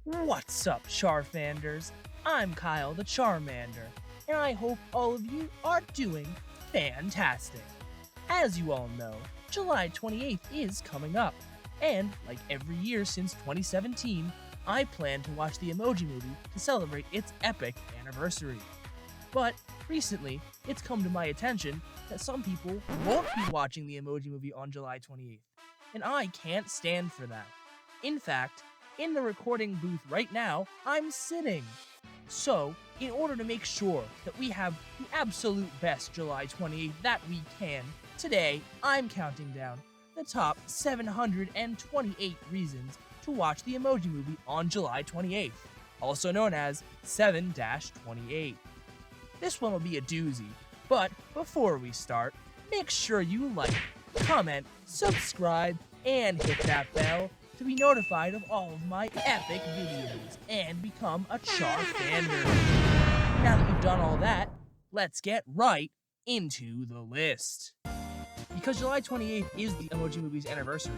What's up, Charfanders? I'm Kyle the Charmander, and I hope all of you are doing fantastic. As you all know, July 28th is coming up, and like every year since 2017, I plan to watch the Emoji Movie to celebrate its epic anniversary. But recently, it's come to my attention that some people won't be watching the Emoji Movie on July 28th, and I can't stand for that. In fact, in the recording booth right now, I'm sitting. So, in order to make sure that we have the absolute best July 28th that we can, today I'm counting down the top 728 reasons to watch the Emoji Movie on July 28th, also known as 7-28. This one will be a doozy, but before we start, make sure you like, comment, subscribe, and hit that bell to be notified of all of my epic videos and become a Charfander. Now that you've done all that, let's get right into the list. Because July 28th is the Emoji Movie's anniversary.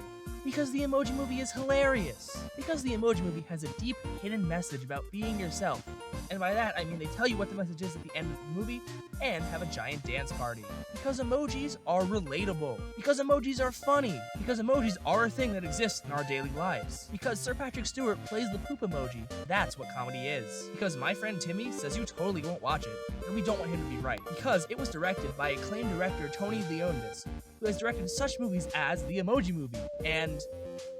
Because the Emoji Movie is hilarious. Because the Emoji Movie has a deep hidden message about being yourself. And by that, I mean they tell you what the message is at the end of the movie and have a giant dance party. Because emojis are relatable. Because emojis are funny. Because emojis are a thing that exists in our daily lives. Because Sir Patrick Stewart plays the poop emoji. That's what comedy is. Because my friend Timmy says you totally won't watch it, and we don't want him to be right. Because it was directed by acclaimed director Tony Leondis, who has directed such movies as The Emoji Movie and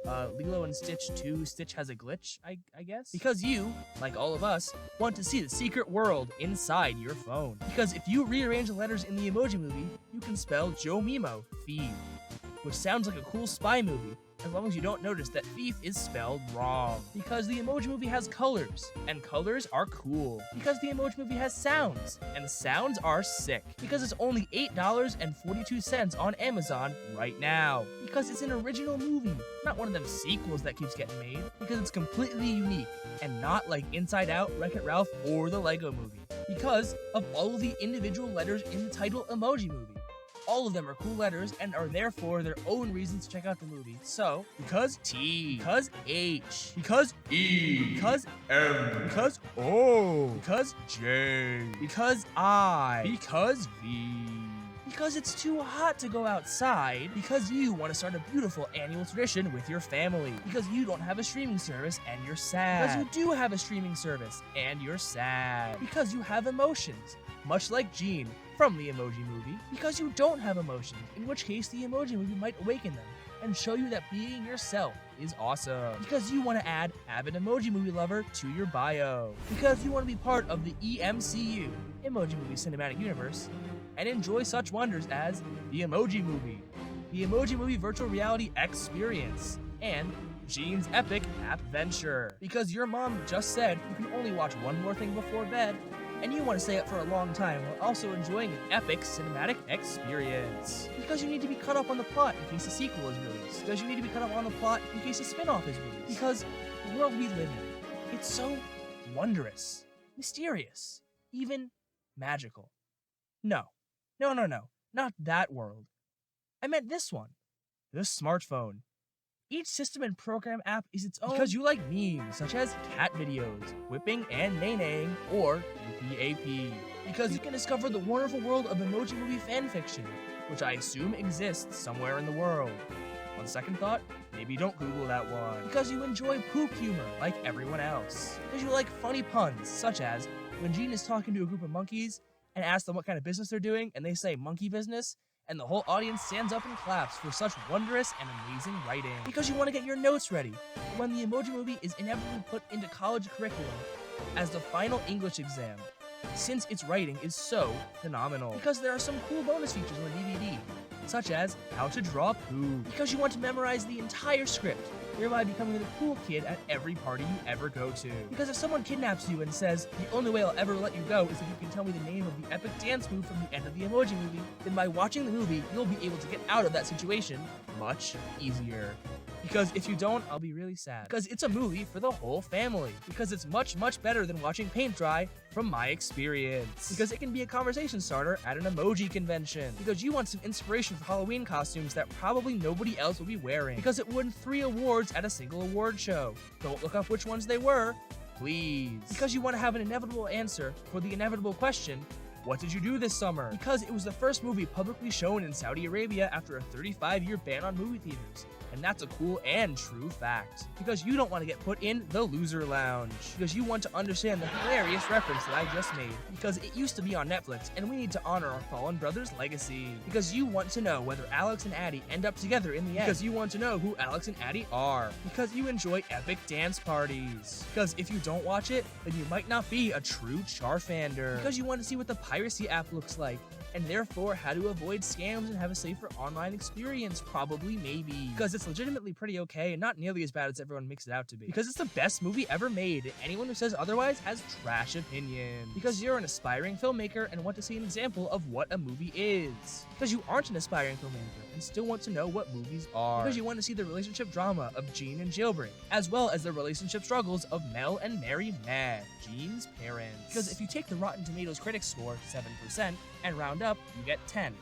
Lilo and Stitch 2, Stitch Has a Glitch, I guess? Because you, like all of us, want to see the secret world inside your phone. Because if you rearrange the letters in the Emoji Movie, you can spell Joe Mimo, thief, which sounds like a cool spy movie, as long as you don't notice that thief is spelled wrong. Because the Emoji Movie has colors, and colors are cool. Because the Emoji Movie has sounds, and sounds are sick. Because it's only $8.42 on Amazon right now. Because it's an original movie, not one of them sequels that keeps getting made. Because it's completely unique, and not like Inside Out, Wreck-It Ralph, or the Lego Movie. Because of all of the individual letters in the title Emoji Movie. All of them are cool letters and are therefore their own reasons to check out the movie. So, because T, because H, because E, because M, because O, because J, because I, because V. Because it's too hot to go outside. Because you want to start a beautiful annual tradition with your family. Because you don't have a streaming service and you're sad. Because you do have a streaming service and you're sad. Because you have emotions, much like Gene from the Emoji Movie. Because you don't have emotions, in which case the Emoji Movie might awaken them and show you that being yourself is awesome. Because you want to add avid Emoji Movie lover to your bio. Because you want to be part of the EMCU, Emoji Movie Cinematic Universe, and enjoy such wonders as the Emoji Movie, the Emoji Movie Virtual Reality Experience, and Gene's Epic App Venture. Because your mom just said you can only watch one more thing before bed, and you want to stay up for a long time while also enjoying an epic cinematic experience. Because you need to be caught up on the plot in case a sequel is released. Because you need to be caught up on the plot in case a spin-off is released. Because the world we live in, it's so wondrous, mysterious, even magical. No, not that world. I meant this one, the smartphone. Each system and program app is its own because you like memes such as cat videos, whipping and nay-naying, or UPAP. Because you can discover the wonderful world of Emoji Movie fanfiction, which I assume exists somewhere in the world. On second thought, maybe don't Google that one. Because you enjoy poop humor like everyone else. Because you like funny puns, such as when Gene is talking to a group of monkeys and asks them what kind of business they're doing, and they say monkey business, and the whole audience stands up and claps for such wondrous and amazing writing. Because you want to get your notes ready for when the Emoji Movie is inevitably put into college curriculum as the final English exam, since its writing is so phenomenal. Because there are some cool bonus features on the DVD, such as how to draw poo. Because you want to memorize the entire script, thereby becoming the cool kid at every party you ever go to. Because if someone kidnaps you and says, the only way I'll ever let you go is if you can tell me the name of the epic dance move from the end of the Emoji Movie, then by watching the movie, you'll be able to get out of that situation much easier. Because if you don't, I'll be really sad. Because it's a movie for the whole family. Because it's much, much better than watching paint dry from my experience. Because it can be a conversation starter at an emoji convention. Because you want some inspiration for Halloween costumes that probably nobody else will be wearing. Because it won 3 awards at a single award show. Don't look up which ones they were, please. Because you want to have an inevitable answer for the inevitable question, what did you do this summer? Because it was the first movie publicly shown in Saudi Arabia after a 35-year ban on movie theaters. And that's a cool and true fact. Because you don't want to get put in the loser lounge. Because you want to understand the hilarious reference that I just made. Because it used to be on Netflix, and we need to honor our fallen brother's legacy. Because you want to know whether Alex and Addie end up together in the end. Because you want to know who Alex and Addie are. Because you enjoy epic dance parties. Because if you don't watch it, then you might not be a true Charfander. Because you want to see what the piracy app looks like, and therefore how to avoid scams and have a safer online experience, probably, maybe. Because it's legitimately pretty okay and not nearly as bad as everyone makes it out to be. Because it's the best movie ever made, and anyone who says otherwise has trash opinions. Because you're an aspiring filmmaker and want to see an example of what a movie is. Because you aren't an aspiring filmmaker and still want to know what movies are. Because you want to see the relationship drama of Jean and Jailbreak, as well as the relationship struggles of Mel and Mary Mad, Jean's parents. Because if you take the Rotten Tomatoes critics score, 7%, and round up, you get 10.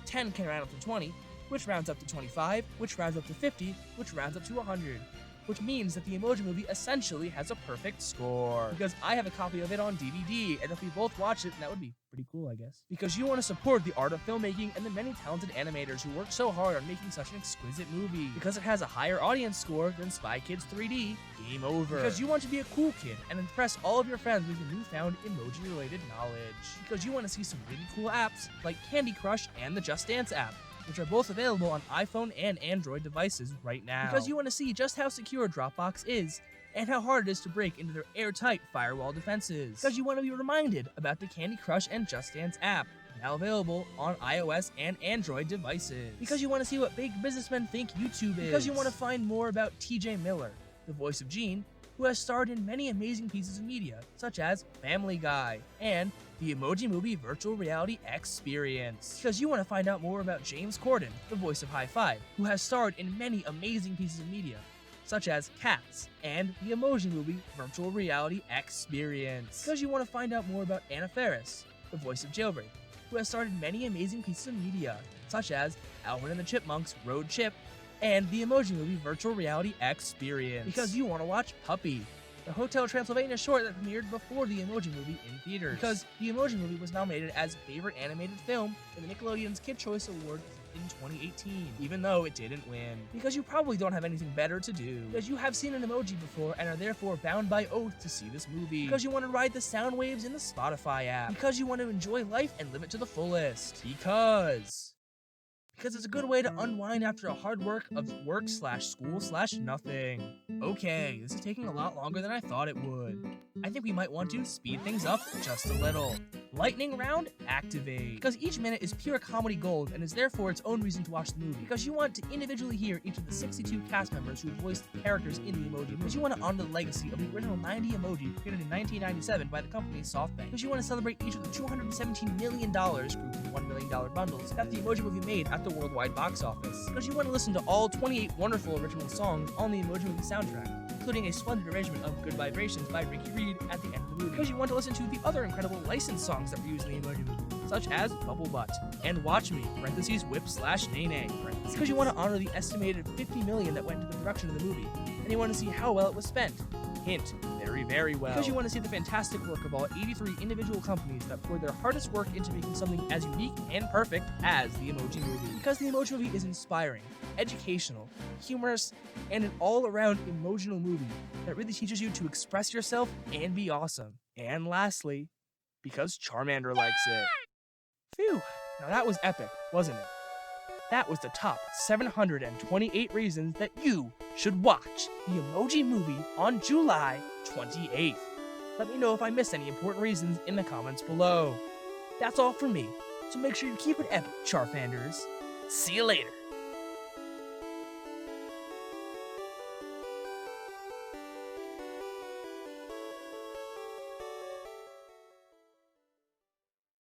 10 can round up to 20, which rounds up to 25, which rounds up to 50, which rounds up to 100. Which means that the Emoji Movie essentially has a perfect score. Because I have a copy of it on DVD, and if we both watch it, that would be pretty cool, I guess. Because you want to support the art of filmmaking and the many talented animators who work so hard on making such an exquisite movie. Because it has a higher audience score than Spy Kids 3D, game over. Because you want to be a cool kid and impress all of your friends with your newfound emoji-related knowledge. Because you want to see some really cool apps like Candy Crush and the Just Dance app, which are both available on iPhone and Android devices right now. Because you want to see just how secure Dropbox is, and how hard it is to break into their airtight firewall defenses. Because you want to be reminded about the Candy Crush and Just Dance app, now available on iOS and Android devices. Because you want to see what big businessmen think YouTube is. Because you want to find more about TJ Miller, the voice of Gene, who has starred in many amazing pieces of media, such as Family Guy and the Emoji Movie Virtual Reality Experience. Because you want to find out more about James Corden, the voice of High Five, who has starred in many amazing pieces of media, such as Cats and the Emoji Movie Virtual Reality Experience. Because you want to find out more about Anna Faris, the voice of Jailbreak, who has starred in many amazing pieces of media, such as Alvin and the Chipmunks Road Chip and the Emoji Movie Virtual Reality Experience. Because you want to watch Puppy, the Hotel Transylvania short that premiered before the Emoji Movie in theaters. Because the Emoji Movie was nominated as Favorite Animated Film in the Nickelodeon's Kid Choice Award in 2018, even though it didn't win. Because you probably don't have anything better to do. Because you have seen an emoji before and are therefore bound by oath to see this movie. Because you want to ride the sound waves in the Spotify app. Because you want to enjoy life and live it to the fullest. Because it's a good way to unwind after a hard work of work/school/nothing. Okay, this is taking a lot longer than I thought it would. I think we might want to speed things up just a little. Lightning round, activate. Because each minute is pure comedy gold and is therefore its own reason to watch the movie. Because you want to individually hear each of the 62 cast members who have voiced the characters in the Emoji Movie. Because you want to honor the legacy of the original 90 emoji created in 1997 by the company SoftBank. Because you want to celebrate each of the $217 million grouped in $1 million bundles that the Emoji Movie made at the worldwide box office. Because you want to listen to all 28 wonderful original songs on the Emoji Movie soundtrack, including a splendid arrangement of Good Vibrations by Ricky Reed at the end of the movie. Because you want to listen to the other incredible licensed songs that were used in the Emoji Movie, such as Bubble Butt and Watch Me, Whip/Nay-Nay, because you want to honor the estimated $50 million that went into the production of the movie, and you want to see how well it was spent. Hint, very, very well. Because you want to see the fantastic work of all 83 individual companies that poured their hardest work into making something as unique and perfect as the Emoji Movie. Because the Emoji Movie is inspiring, educational, humorous, and an all-around emotional movie that really teaches you to express yourself and be awesome. And lastly, because Charmander likes it. Phew, now that was epic, wasn't it? That was the top 728 reasons that you should watch the Emoji Movie on July 28th. Let me know if I missed any important reasons in the comments below. That's all from me, so make sure you keep it epic, Charfanders. See you later.